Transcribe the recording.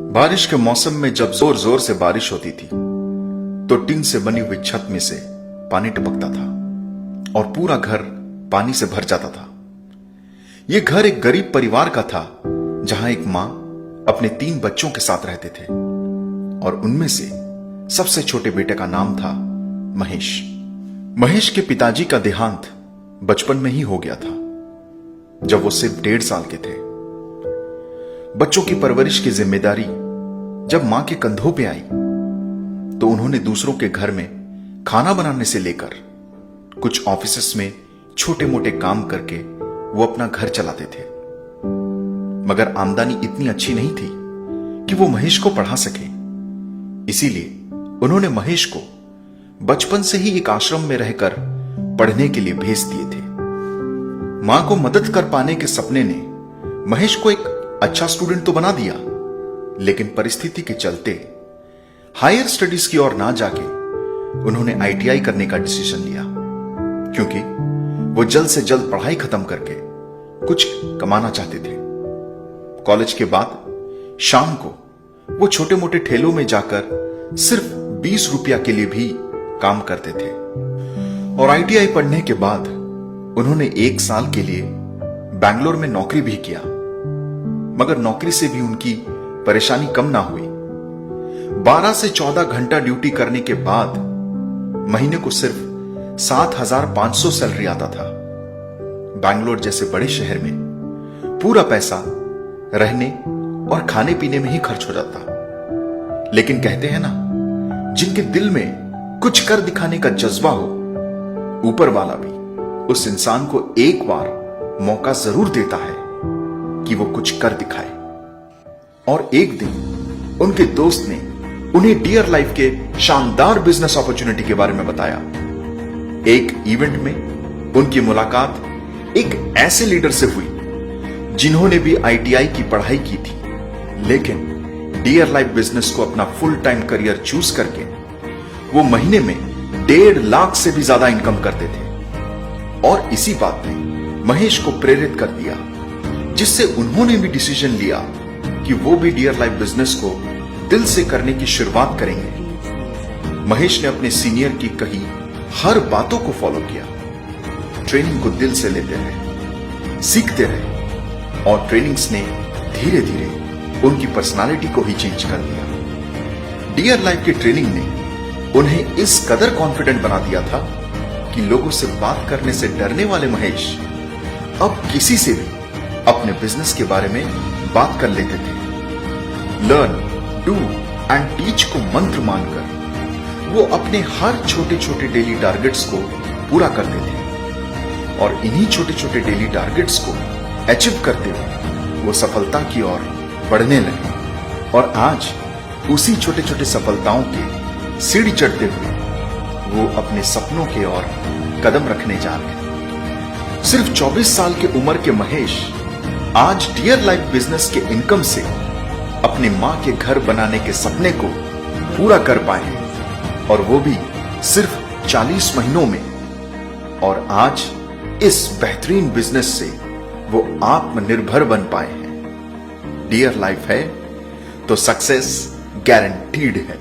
बारिश के मौसम में जब जोर जोर से बारिश होती थी तो टीन से बनी हुई छत में से पानी टपकता था और पूरा घर पानी से भर जाता था। यह घर एक गरीब परिवार का था जहां एक मां अपने 3 बच्चों के साथ रहते थे और उनमें से सबसे छोटे बेटे का नाम था महेश। महेश के पिताजी का देहांत बचपन में ही हो गया था जब वो सिर्फ 1.5 साल के थे। बच्चों की परवरिश की जिम्मेदारी जब मां के कंधों पे आई तो उन्होंने दूसरों के घर में खाना बनाने से लेकर कुछ ऑफिसेस में छोटे मोटे काम करके वो अपना घर चलाते थे। मगर आमदनी इतनी अच्छी नहीं थी कि वो महेश को पढ़ा सके। इसीलिए उन्होंने महेश को बचपन से ही एक आश्रम में रहकर पढ़ने के लिए भेज दिए थे। मां को मदद कर पाने के सपने ने महेश को एक अच्छा स्टूडेंट तो बना दिया, लेकिन परिस्थिति के चलते हायर स्टडीज की ओर ना जाके उन्होंने आईटीआई करने का डिसीजन लिया, क्योंकि वो जल्द से जल्द पढ़ाई खत्म करके कुछ कमाना चाहते थे। कॉलेज के बाद शाम को वो छोटे मोटे ठेलों में जाकर सिर्फ 20 रुपया के लिए भी काम करते थे। और आईटीआई पढ़ने के बाद उन्होंने 1 साल के लिए बैंगलोर में नौकरी भी किया, मगर नौकरी से भी उनकी परेशानी कम ना हुई। 12 से 14 घंटा ड्यूटी करने के बाद महीने को सिर्फ 7,500 सैलरी आता था। बैंगलोर जैसे बड़े शहर में पूरा पैसा रहने और खाने पीने में ही खर्च हो जाता। लेकिन कहते हैं ना, जिनके दिल में कुछ कर दिखाने का जज्बा हो, ऊपर वाला भी उस इंसान को एक बार मौका जरूर देता है कि वो कुछ कर दिखाए। और एक दिन उनके दोस्त ने उन्हें डियर लाइफ के शानदार बिजनेस अपॉर्चुनिटी के बारे में बताया। एक इवेंट में उनकी मुलाकात एक ऐसे लीडर से हुई जिन्होंने भी आईटीआई की पढ़ाई की थी, लेकिन डियर लाइफ बिजनेस को अपना फुल टाइम करियर चूज करके वो महीने में 1.5 लाख से भी ज्यादा इनकम करते थे। और इसी बात ने महेश को प्रेरित कर दिया, जिससे उन्होंने भी डिसीजन लिया कि वो भी डियर लाइफ बिजनेस को दिल से करने की शुरुआत करेंगे। महेश ने अपने सीनियर की कही हर बातों को फॉलो किया, ट्रेनिंग को दिल से लेते रहे, सीखते रहे और ट्रेनिंग्स ने धीरे धीरे उनकी पर्सनालिटी को ही चेंज कर दिया। डियर लाइफ की ट्रेनिंग ने उन्हें इस कदर कॉन्फिडेंट बना दिया था कि लोगों से बात करने से डरने वाले महेश अब किसी से भी अपने बिजनेस के बारे में बात कर लेते थे। लर्न, डू एंड टीच को मंत्र मानकर वो अपने हर छोटे छोटे डेली टारगेट्स को पूरा करते थे और इन्हीं छोटे छोटे डेली टारगेट्स को अचीव करते हुए वो सफलता की ओर बढ़ने लगे। और आज उसी छोटे छोटे सफलताओं के सीढ़ी चढ़ते हुए वो अपने सपनों की ओर कदम रखने जा रहे हैं। सिर्फ 24 साल की उम्र के महेश आज डियर लाइफ बिजनेस के इनकम से अपनी मां के घर बनाने के सपने को पूरा कर पाए हैं, और वो भी सिर्फ 40 महीनों में। और आज इस बेहतरीन बिजनेस से वो आत्मनिर्भर बन पाए हैं। डियर लाइफ है तो सक्सेस गारंटीड है।